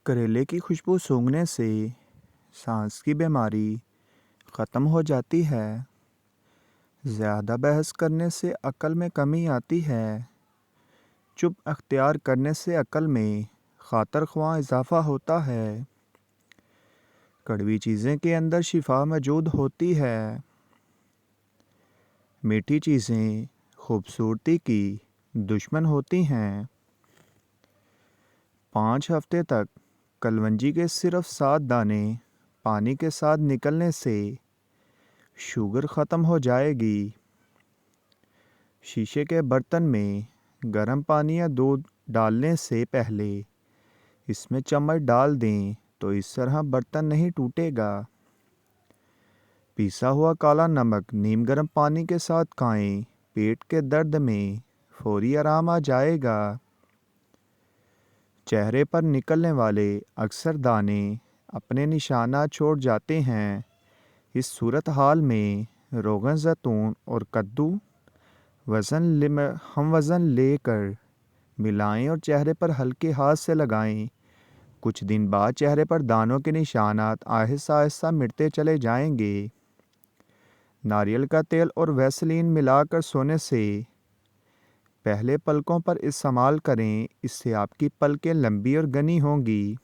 کریلے کی خوشبو سونگھنے سے سانس کی بیماری ختم ہو جاتی ہے۔ زیادہ بحث کرنے سے عقل میں کمی آتی ہے۔ چپ اختیار کرنے سے عقل میں خاطر خواہ اضافہ ہوتا ہے۔ کڑوی چیزیں کے اندر شفا موجود ہوتی ہے۔ میٹھی چیزیں خوبصورتی کی دشمن ہوتی ہیں۔ 5 ہفتے تک کلونجی کے صرف 7 دانے پانی کے ساتھ نکلنے سے شوگر ختم ہو جائے گی۔ شیشے کے برتن میں گرم پانی یا دودھ ڈالنے سے پہلے اس میں چمچ ڈال دیں تو اس طرح برتن نہیں ٹوٹے گا۔ پیسا ہوا کالا نمک نیم گرم پانی کے ساتھ کھائیں، پیٹ کے درد میں فوری آرام آ جائے گا۔ چہرے پر نکلنے والے اکثر دانے اپنے نشانات چھوڑ جاتے ہیں۔ اس صورتحال میں روغن زیتون اور کدو ہم وزن لے کر ملائیں اور چہرے پر ہلکے ہاتھ سے لگائیں۔ کچھ دن بعد چہرے پر دانوں کے نشانات آہستہ آہستہ مٹتے چلے جائیں گے۔ ناریل کا تیل اور ویسلین ملا کر سونے سے پہلے پلکوں پر استعمال کریں، اس سے آپ کی پلکیں لمبی اور گھنی ہوں گی۔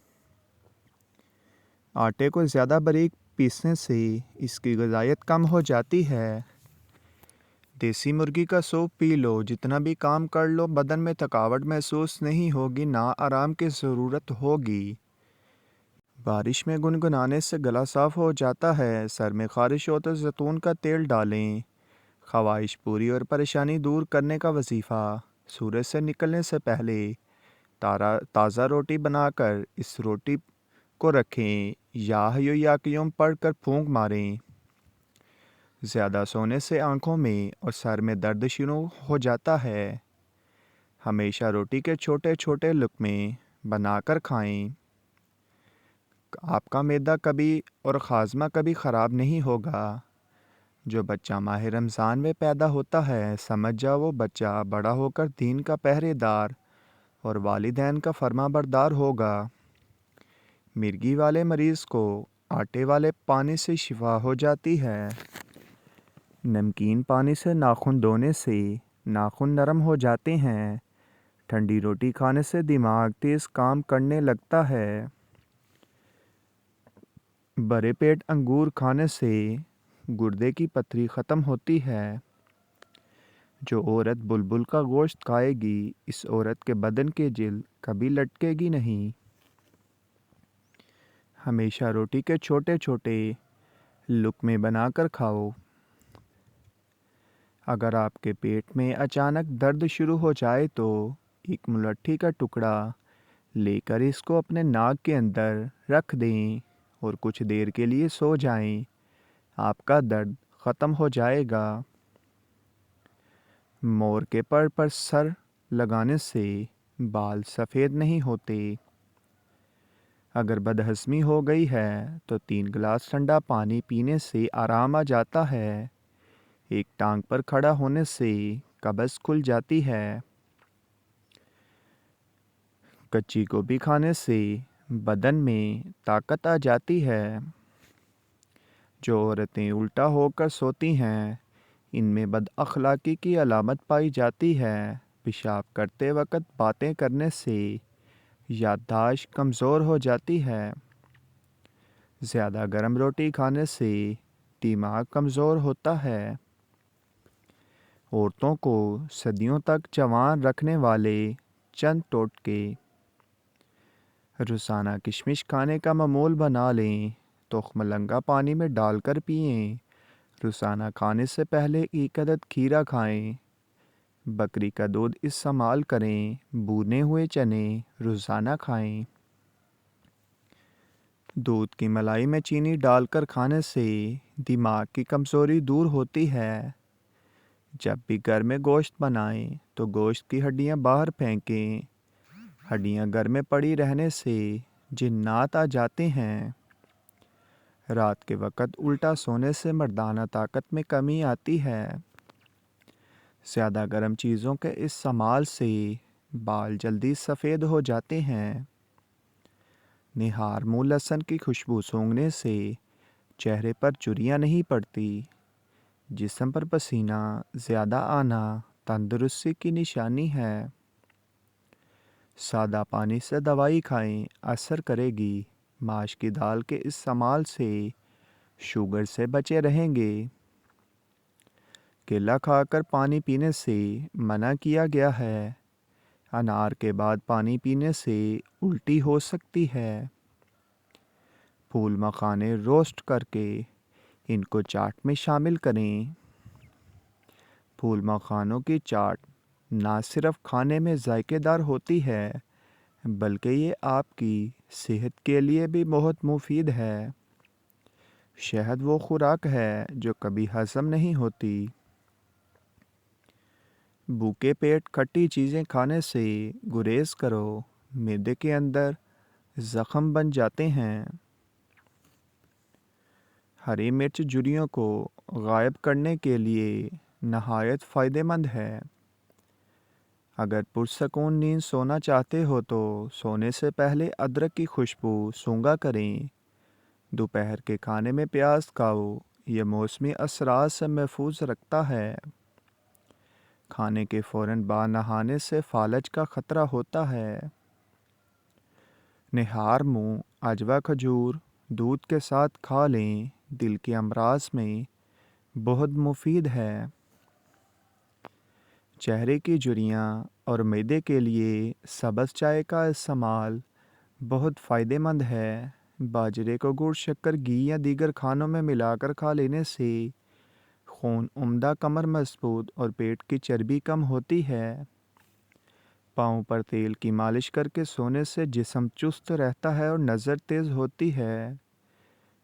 آٹے کو زیادہ باریک پیسنے سے اس کی غذائیت کم ہو جاتی ہے۔ دیسی مرغی کا سوپ پی لو، جتنا بھی کام کر لو بدن میں تھکاوٹ محسوس نہیں ہوگی، نہ آرام کی ضرورت ہوگی۔ بارش میں گنگنانے سے گلا صاف ہو جاتا ہے۔ سر میں خارش ہو تو زیتون کا تیل ڈالیں۔ خواہش پوری اور پریشانی دور کرنے کا وظیفہ: سورج سے نکلنے سے پہلے تازہ روٹی بنا کر اس روٹی کو رکھیں یا حیو یا قیوم پڑھ کر پھونک ماریں۔ زیادہ سونے سے آنکھوں میں اور سر میں درد شروع ہو جاتا ہے۔ ہمیشہ روٹی کے چھوٹے چھوٹے لقمے بنا کر کھائیں۔ آپ کا معدہ کبھی اور ہاضمہ کبھی خراب نہیں ہوگا۔ جو بچہ ماہ رمضان میں پیدا ہوتا ہے، سمجھ جاؤ وہ بچہ بڑا ہو کر دین کا پہرے دار اور والدین کا فرما بردار ہوگا۔ مرگی والے مریض کو آٹے والے پانی سے شفا ہو جاتی ہے۔ نمکین پانی سے ناخن دھونے سے ناخن نرم ہو جاتے ہیں۔ ٹھنڈی روٹی کھانے سے دماغ تیز کام کرنے لگتا ہے۔ بڑے پیٹ انگور کھانے سے گردے کی پتھری ختم ہوتی ہے۔ جو عورت بلبل کا گوشت کھائے گی، اس عورت کے بدن کی جلد کبھی لٹکے گی نہیں۔ ہمیشہ روٹی کے چھوٹے چھوٹے لقمے بنا کر کھاؤ۔ اگر آپ کے پیٹ میں اچانک درد شروع ہو جائے تو ایک ملٹھی کا ٹکڑا لے کر اس کو اپنے ناک کے اندر رکھ دیں اور کچھ دیر کے لیے سو جائیں۔ آپ کا درد ختم ہو جائے گا۔ مور کے پر پر سر لگانے سے بال سفید نہیں ہوتے۔ اگر بدہضمی ہو گئی ہے تو 3 گلاس ٹھنڈا پانی پینے سے آرام آ جاتا ہے۔ ایک ٹانگ پر کھڑا ہونے سے قبض کھل جاتی ہے۔ کچی گوبھی کھانے سے بدن میں طاقت آ جاتی ہے۔ جو عورتیں الٹا ہو کر سوتی ہیں، ان میں بد اخلاقی کی علامت پائی جاتی ہے۔ پیشاب کرتے وقت باتیں کرنے سے یادداشت کمزور ہو جاتی ہے۔ زیادہ گرم روٹی کھانے سے دماغ کمزور ہوتا ہے۔ عورتوں کو صدیوں تک جوان رکھنے والے چند ٹوٹکے: روزانہ کشمش کھانے کا معمول بنا لیں۔ تخم لنگا پانی میں ڈال کر پئیں۔ روزانہ کھانے سے پہلے 1 عدد کھیرا کھائیں۔ بکری کا دودھ استعمال کریں۔ بھنے ہوئے چنے روزانہ کھائیں۔ دودھ کی ملائی میں چینی ڈال کر کھانے سے دماغ کی کمزوری دور ہوتی ہے۔ جب بھی گھر میں گوشت بنائیں تو گوشت کی ہڈیاں باہر پھینکیں۔ ہڈیاں گھر میں پڑی رہنے سے جنات آ جاتے ہیں۔ رات کے وقت الٹا سونے سے مردانہ طاقت میں کمی آتی ہے۔ زیادہ گرم چیزوں کے استعمال سے بال جلدی سفید ہو جاتے ہیں۔ نہار منہ لہسن کی خوشبو سونگھنے سے چہرے پر چریاں نہیں پڑتی۔ جسم پر پسینہ زیادہ آنا تندرستی کی نشانی ہے۔ سادہ پانی سے دوائی کھائیں، اثر کرے گی۔ ماش کی دال کے استعمال سے شوگر سے بچے رہیں گے۔ کیلا کھا کر پانی پینے سے منع کیا گیا ہے۔ انار کے بعد پانی پینے سے الٹی ہو سکتی ہے۔ پھول مکھانے روسٹ کر کے ان کو چاٹ میں شامل کریں۔ پھول مکھانوں کی چاٹ نہ صرف کھانے میں ذائقے دار ہوتی ہے بلکہ یہ آپ کی صحت کے لیے بھی بہت مفید ہے۔ شہد وہ خوراک ہے جو کبھی ہضم نہیں ہوتی۔ بھوکے پیٹ کھٹی چیزیں کھانے سے گریز کرو، معدے کے اندر زخم بن جاتے ہیں۔ ہری مرچ جھریوں کو غائب کرنے کے لیے نہایت فائدہ مند ہے۔ اگر پرسکون نیند سونا چاہتے ہو تو سونے سے پہلے ادرک کی خوشبو سونگھا کریں۔ دوپہر کے کھانے میں پیاز کھاؤ، یہ موسمی اثرات سے محفوظ رکھتا ہے۔ کھانے کے فوراً بعد نہانے سے فالج کا خطرہ ہوتا ہے۔ نہار منہ عجوہ کھجور دودھ کے ساتھ کھا لیں، دل کے امراض میں بہت مفید ہے۔ چہرے کی جھریاں اور معدے کے لیے سبز چائے کا استعمال بہت فائدہ مند ہے۔ باجرے کو گڑ، شکر، گھی یا دیگر کھانوں میں ملا کر کھا لینے سے خون عمدہ، کمر مضبوط اور پیٹ کی چربی کم ہوتی ہے۔ پاؤں پر تیل کی مالش کر کے سونے سے جسم چست رہتا ہے اور نظر تیز ہوتی ہے۔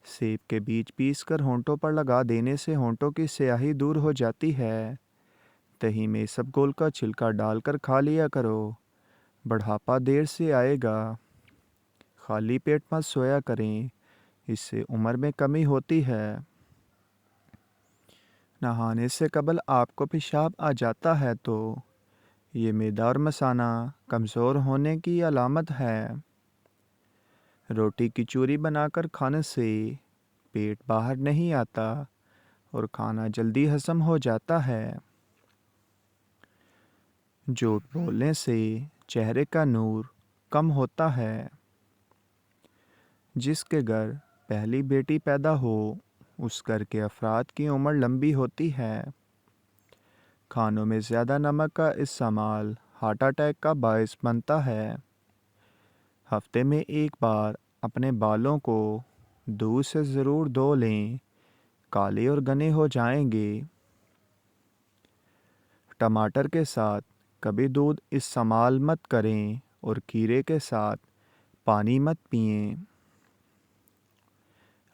سیب کے بیج پیس کر ہونٹوں پر لگا دینے سے ہونٹوں کی سیاہی دور ہو جاتی ہے۔ دہی میں اسبگول کا چھلکا ڈال کر کھا لیا کرو، بڑھاپا دیر سے آئے گا۔ خالی پیٹ مت سویا کریں، اس سے عمر میں کمی ہوتی ہے۔ نہانے سے قبل آپ کو پیشاب آ جاتا ہے تو یہ معدہ اور مثانہ کمزور ہونے کی علامت ہے۔ روٹی کی چوری بنا کر کھانے سے پیٹ باہر نہیں آتا اور کھانا جلدی ہضم ہو جاتا ہے۔ جھوٹ بولنے سے چہرے کا نور کم ہوتا ہے۔ جس کے گھر پہلی بیٹی پیدا ہو اس گھر کے افراد کی عمر لمبی ہوتی ہے۔ کھانوں میں زیادہ نمک کا استعمال ہارٹ اٹیک کا باعث بنتا ہے۔ ہفتے میں ایک بار اپنے بالوں کو دودھ سے ضرور دھو لیں، کالے اور گھنے ہو جائیں گے۔ ٹماٹر کے ساتھ کبھی دودھ استعمال مت کریں اور کھیرے کے ساتھ پانی مت پئیں۔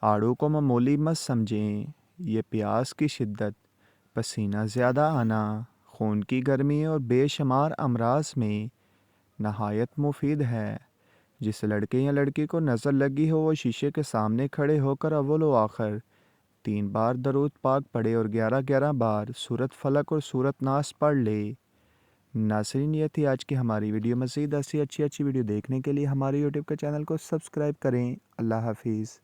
آڑو کو معمولی مت سمجھیں، یہ پیاس کی شدت، پسینہ زیادہ آنا، خون کی گرمی اور بے شمار امراض میں نہایت مفید ہے۔ جس لڑکے یا لڑکی کو نظر لگی ہو وہ شیشے کے سامنے کھڑے ہو کر اول و آخر 3 بار درود پاک پڑھے اور 11 بار سورۃ فلق اور سورۃ ناس پڑھ لے۔ ناظرین، یہ تھی آج کی ہماری ویڈیو۔ مزید ایسی اچھی ویڈیو دیکھنے کے لیے ہمارے یوٹیوب کے چینل کو سبسکرائب کریں۔ اللہ حافظ۔